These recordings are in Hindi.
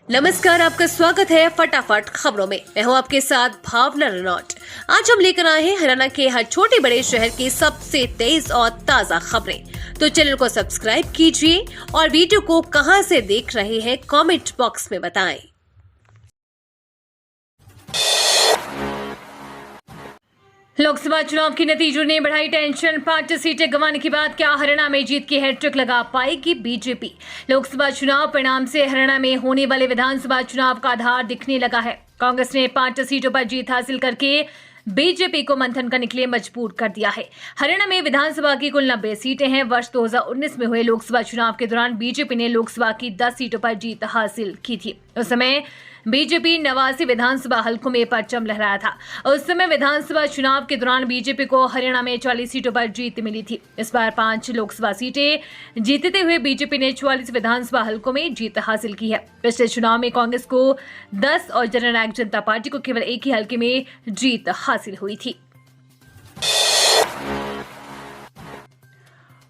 नमस्कार, आपका स्वागत है फटाफट खबरों में। मैं हूं आपके साथ भावना रनौट। आज हम लेकर आए हैं हरियाणा के हर छोटे बड़े शहर की सबसे तेज और ताजा खबरें। तो चैनल को सब्सक्राइब कीजिए और वीडियो को कहां से देख रहे हैं कमेंट बॉक्स में बताएं। लोकसभा चुनाव के नतीजों ने बढ़ाई टेंशन। 5 सीटें गंवाने के बाद क्या हरियाणा में जीत की हैट्रिक लगा पाएगी बीजेपी? लोकसभा चुनाव परिणाम से हरियाणा में होने वाले विधानसभा चुनाव का आधार दिखने लगा है। कांग्रेस ने 5 सीटों पर जीत हासिल करके बीजेपी को मंथन करने के लिए मजबूर कर दिया है। हरियाणा में विधानसभा की कुल 90 सीटें हैं। वर्ष 2019 में हुए लोकसभा चुनाव के दौरान बीजेपी ने लोकसभा की 10 सीटों पर जीत हासिल की थी। उस समय बीजेपी 89 विधानसभा हलकों में परचम लहराया था। उस समय विधानसभा चुनाव के दौरान बीजेपी को हरियाणा में 40 सीटों पर जीत मिली थी। इस बार 5 लोकसभा सीटें जीतते हुए बीजेपी ने 44 विधानसभा हलकों में जीत हासिल की है। पिछले चुनाव में कांग्रेस को 10 और जननायक जनता पार्टी को केवल एक ही हलके में जीत हासिल हुई थी।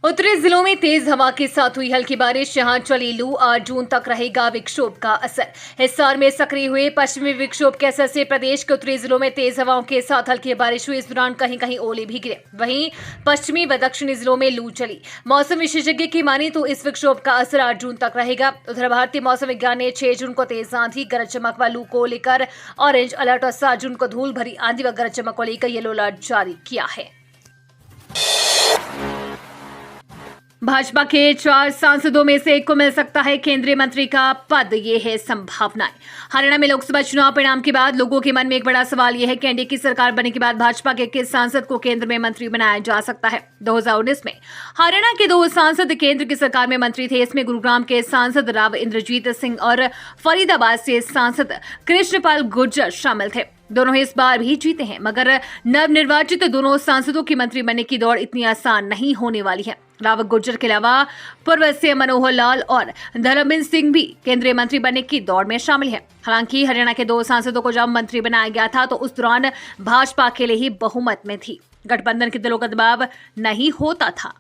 उत्तरी जिलों में तेज हवा के साथ हुई हल्की बारिश। यहां चली लू। 8 जून तक रहेगा विक्षोभ का असर। हिसार में सक्रिय हुए पश्चिमी विक्षोभ के असर से प्रदेश के उत्तरी जिलों में तेज हवाओं के साथ हल्की बारिश हुई। इस दौरान कहीं कहीं ओले भी गिरे। वहीं पश्चिमी व दक्षिणी जिलों में लू चली। मौसम विशेषज्ञ की माने तो इस विक्षोभ का असर 8 जून तक रहेगा। उधर भारतीय मौसम विज्ञान ने 6 जून को तेज आंधी, गरज चमक व लू को लेकर ऑरेंज अलर्ट और 7 जून को धूल भरी आंधी व गरज चमक को लेकर येलो अलर्ट जारी किया है। भाजपा के 4 सांसदों में से एक को मिल सकता है केंद्रीय मंत्री का पद। ये है संभावनाएं। हरियाणा में लोकसभा चुनाव परिणाम के बाद लोगों के मन में एक बड़ा सवाल यह है कि एनडीए की सरकार बनने के बाद भाजपा के किस सांसद को केंद्र में मंत्री बनाया जा सकता है। 2019 में हरियाणा के 2 सांसद केंद्र की सरकार में मंत्री थे। इसमें गुरुग्राम के सांसद राव इंद्रजीत सिंह और फरीदाबाद से सांसद कृष्णपाल गुर्जर शामिल थे। दोनों ही इस बार भी जीते हैं, मगर नवनिर्वाचित दोनों सांसदों की मंत्री बनने की दौड़ इतनी आसान नहीं होने वाली है। राव गुर्जर के अलावा पूर्व सीएम मनोहर लाल और धर्मबीर सिंह भी केंद्रीय मंत्री बनने की दौड़ में शामिल हैं। हालांकि हरियाणा के 2 सांसदों को जब मंत्री बनाया गया था तो उस दौरान भाजपा अकेले ही बहुमत में थी। गठबंधन के दलों का दबाव नहीं होता था।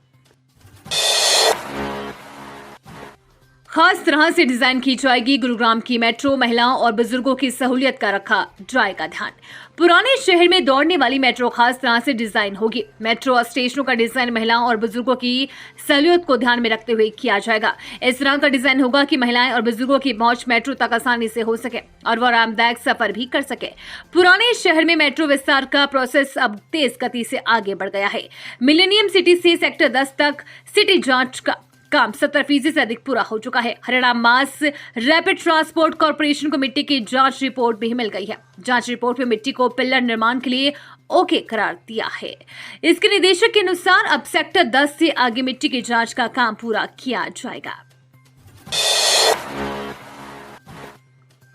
खास तरह से डिजाइन की जाएगी गुरुग्राम की मेट्रो। महिलाओं और बुजुर्गों की सहूलियत का रखा जाएगा ध्यान। पुराने शहर में दौड़ने वाली मेट्रो खास तरह से डिजाइन होगी। मेट्रो और स्टेशनों का डिजाइन महिलाओं और बुजुर्गों की सहूलियत को ध्यान में रखते हुए किया जाएगा। इस तरह का डिजाइन होगा कि महिलाएं और बुजुर्गों की पहुंच मेट्रो तक आसानी से हो सके और वो आरामदायक सफर भी कर सके। पुराने शहर में मेट्रो विस्तार का प्रोसेस अब तेज गति से आगे बढ़ गया है। मिलेनियम सिटी से सेक्टर 10 तक सिटी जांच का काम 70% से अधिक पूरा हो चुका है। Haryana mass rapid transport corporation को मिट्टी की जांच रिपोर्ट भी मिल गई है। जांच रिपोर्ट में मिट्टी को पिलर निर्माण के लिए ओके करार दिया है। इसके निदेशक के अनुसार अब सेक्टर 10 से आगे मिट्टी की जांच का काम पूरा किया जाएगा।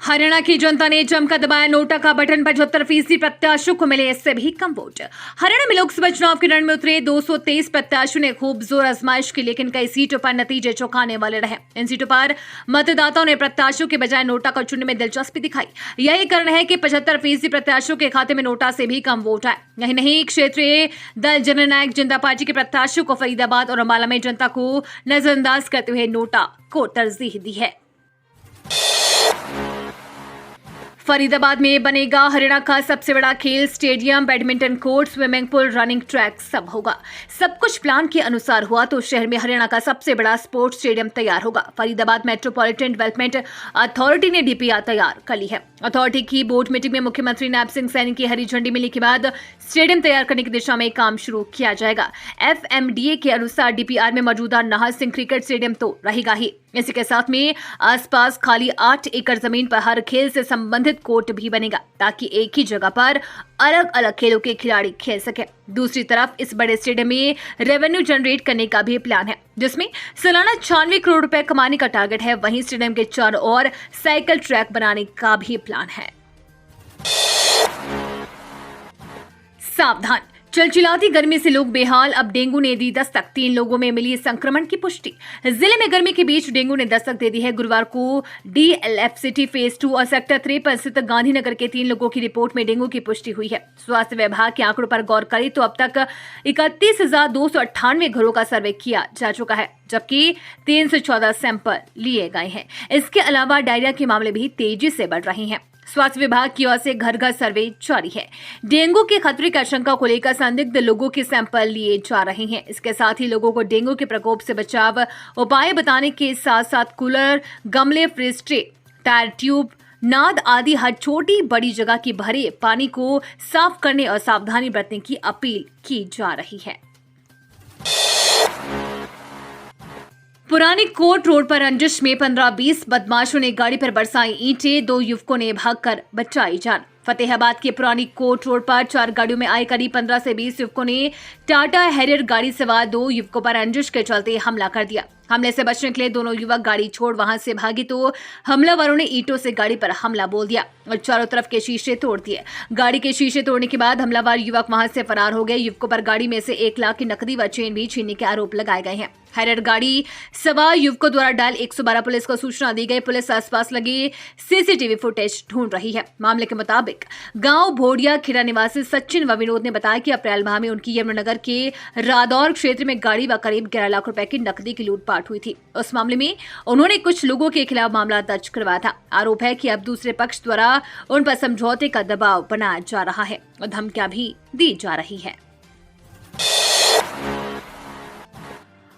हरियाणा की जनता ने जमकर दबाया नोटा का बटन। 75% प्रत्याशियों को मिले इससे भी कम वोट। हरियाणा में लोकसभा चुनाव के रण में उतरे 223 प्रत्याशियों ने खूब जोर आजमाइश की, लेकिन कई सीटों पर नतीजे चौंकाने वाले रहे। इन सीटों पर मतदाताओं ने प्रत्याशियों के बजाय नोटा को चुनने में दिलचस्पी दिखाई। यही कारण है कि 75% प्रत्याशियों के खाते में नोटा से भी कम वोट आए। यही नहीं, क्षेत्रीय दल जननायक जनता पार्टी के प्रत्याशियों को फरीदाबाद और अंबाला में जनता को नजरअंदाज करते हुए नोटा को तरजीह दी है। फरीदाबाद में बनेगा हरियाणा का सबसे बड़ा खेल stadium. Badminton court, swimming pool, running track सब होगा। सब कुछ प्लान के अनुसार हुआ तो शहर में हरियाणा का सबसे बड़ा स्पोर्ट्स स्टेडियम तैयार होगा। फरीदाबाद मेट्रोपॉलिटन डेवलपमेंट अथॉरिटी ने डीपीआर तैयार कर ली है। अथॉरिटी की बोर्ड मीटिंग में मुख्यमंत्री नायब सिंह सैनी की हरी झंडी मिलने के बाद स्टेडियम तैयार करने की दिशा में काम शुरू किया जाएगा। एफएमडीए के अनुसार डीपीआर में मौजूदा नाहर सिंह क्रिकेट स्टेडियम तो रहेगा ही। इसी के साथ में आसपास खाली 8 एकड़ जमीन पर हर खेल से संबंधित कोर्ट भी बनेगा, ताकि एक ही जगह पर अलग अलग खेलों के खिलाड़ी खेल सके। दूसरी तरफ इस बड़े स्टेडियम में रेवेन्यू जनरेट करने का भी प्लान है, जिसमें सालाना 96 करोड़ रुपए कमाने का टारगेट है। वहीं स्टेडियम के चारों ओर साइकिल ट्रैक बनाने का भी प्लान है। सावधान, चिलचिलाती गर्मी से लोग बेहाल, अब डेंगू ने दी दस्तक। 3 लोगों में मिली संक्रमण की पुष्टि। जिले में गर्मी के बीच डेंगू ने दस्तक दे दी है। गुरुवार को डीएलएफ सिटी फेज 2 और सेक्टर 53 स्थित गांधीनगर के 3 लोगों की रिपोर्ट में डेंगू की पुष्टि हुई है। स्वास्थ्य विभाग के आंकड़ों पर गौर करें तो अब तक 31,298 घरों का सर्वे किया जा चुका है, जबकि 314 सैंपल लिए गए हैं। इसके अलावा डायरिया के मामले भी तेजी से बढ़ रहे हैं। स्वास्थ्य विभाग की ओर से घर घर सर्वे जारी है। डेंगू के खतरे की आशंका को लेकर संदिग्ध लोगों के सैंपल लिए जा रहे हैं। इसके साथ ही लोगों को डेंगू के प्रकोप से बचाव उपाय बताने के साथ साथ कूलर, गमले, फ्रिज ट्रे, टायर ट्यूब, नाद आदि हर छोटी बड़ी जगह की भरे पानी को साफ करने और सावधानी बरतने की अपील की जा रही है। पुरानी कोट रोड पर रंजिश में 15-20 बदमाशों ने गाड़ी पर बरसाई ईंटें, 2 युवकों ने भागकर बचाई जान। फतेहाबाद के पुरानी कोट रोड पर 4 गाड़ियों में आए करीब 15 से 20 युवकों ने टाटा हैरियर गाड़ी सवार 2 युवकों पर रंजिश के चलते हमला कर दिया। हमले से बचने के लिए दोनों युवक गाड़ी छोड़ वहां से भागे तो हमलावरों ने ईंटों से गाड़ी पर हमला बोल दिया और चारों तरफ के शीशे तोड़ दिए। गाड़ी के शीशे तोड़ने के बाद हमलावर युवक वहां से फरार हो गए। युवकों पर गाड़ी में से 1 लाख की नकदी व चेन भी छीनने के आरोप लगाए गए हैं। हैरियर गाड़ी सवार युवकों द्वारा डायल 112 पुलिस को सूचना दी गई। पुलिस आसपास लगे सीसीटीवी फुटेज ढूंढ रही है। मामले के मुताबिक गांव भोडिया खीरा निवासी सचिन व विनोद ने बताया कि अप्रैल माह में उनकी यमुनानगर के रादौर क्षेत्र में गाड़ी व करीब 11 लाख रुपए की नकदी की लूटपाट हुई थी। उस मामले में उन्होंने कुछ लोगों के खिलाफ मामला दर्ज करवाया था। आरोप है कि अब दूसरे पक्ष द्वारा उन पर समझौते का दबाव बनाया जा रहा है और धमकियां भी दी जा रही है।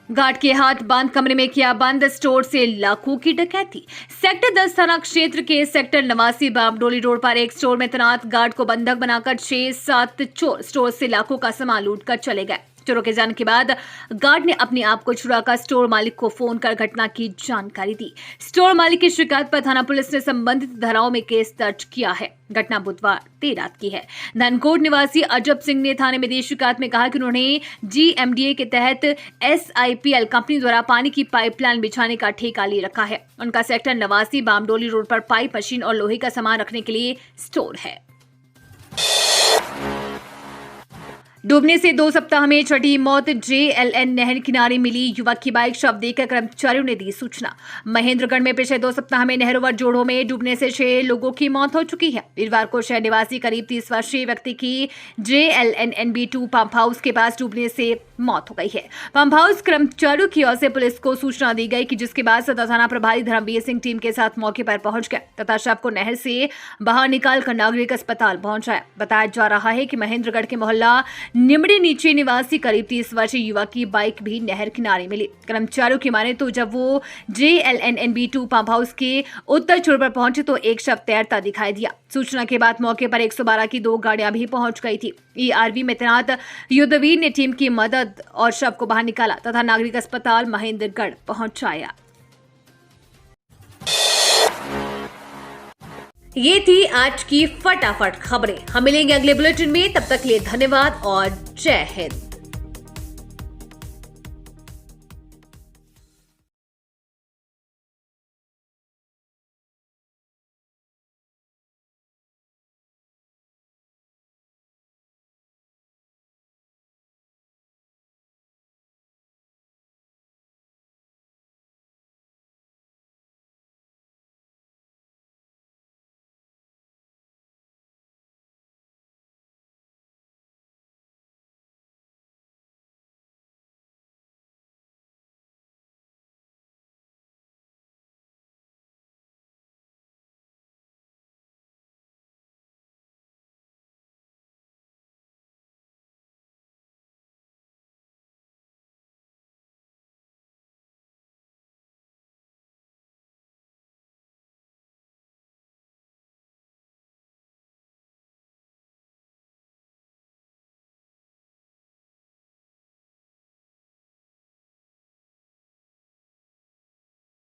गार्ड के हाथ बंद कमरे में किया बंद, स्टोर से लाखों की डकैती। सेक्टर 10 थाना क्षेत्र के सेक्टर 89 बामडोली रोड पर एक स्टोर में तैनात गार्ड को बंधक बनाकर 6-7 चोर स्टोर से लाखों का सामान लूट कर चले गए। चोरों के जाने के बाद गार्ड ने अपने आप को छुड़ाकर स्टोर मालिक को फोन कर घटना की जानकारी दी। स्टोर मालिक की शिकायत पर थाना पुलिस ने संबंधित धाराओं में केस दर्ज किया है। घटना बुधवार देर रात की है। धनकोट निवासी अजब सिंह ने थाने में दी शिकायत में कहा कि उन्होंने GMDA के तहत SIPL कंपनी द्वारा पानी की पाइपलाइन बिछाने का ठेका ले रखा है। उनका सेक्टर 89 बामडोली रोड पर पाइप मशीन और लोहे का सामान रखने के लिए स्टोर है। डूबने से 2 सप्ताह में छठी मौत। JLN नहर किनारे मिली युवक की बाइक, शव देखकर कर्मचारियों ने दी सूचना। महेंद्रगढ़ में पिछले 2 सप्ताह में नहरों व जोड़ों में डूबने से 6 लोगों की मौत हो चुकी है। वीरवार को शहर निवासी करीब 30 वर्षीय व्यक्ति की JLN NB2 पंप हाउस के पास डूबने से मौत हो गई है। पंप हाउस कर्मचारियों की ओर से पुलिस को सूचना दी गई कि जिसके बाद सदर थाना प्रभारी धर्मवीर सिंह टीम के साथ मौके पर पहुंच गए तथा शव को नहर से बाहर निकालकर नागरिक अस्पताल पहुंचाया। बताया जा रहा है कि महेंद्रगढ़ के मोहल्ला निमड़ी नीचे निवासी करीब 30 वर्षीय युवक की बाइक भी नहर किनारे मिली। कर्मचारियों की माने तो जब वो JLN NB2 पंप हाउस के उत्तर छोर पर पहुंचे तो एक शव तैरता दिखाई दिया। सूचना के बाद मौके पर 112 की 2 गाड़ियां भी पहुंच गई थी। ERV में तैनात युद्धवीर ने टीम की मदद और शव को बाहर निकाला तथा नागरिक अस्पताल महेंद्रगढ़ पहुंचाया। ये थी आज की फटाफट खबरें। हम मिलेंगे अगले बुलेटिन में, तब तक के लिए धन्यवाद और जय हिंद।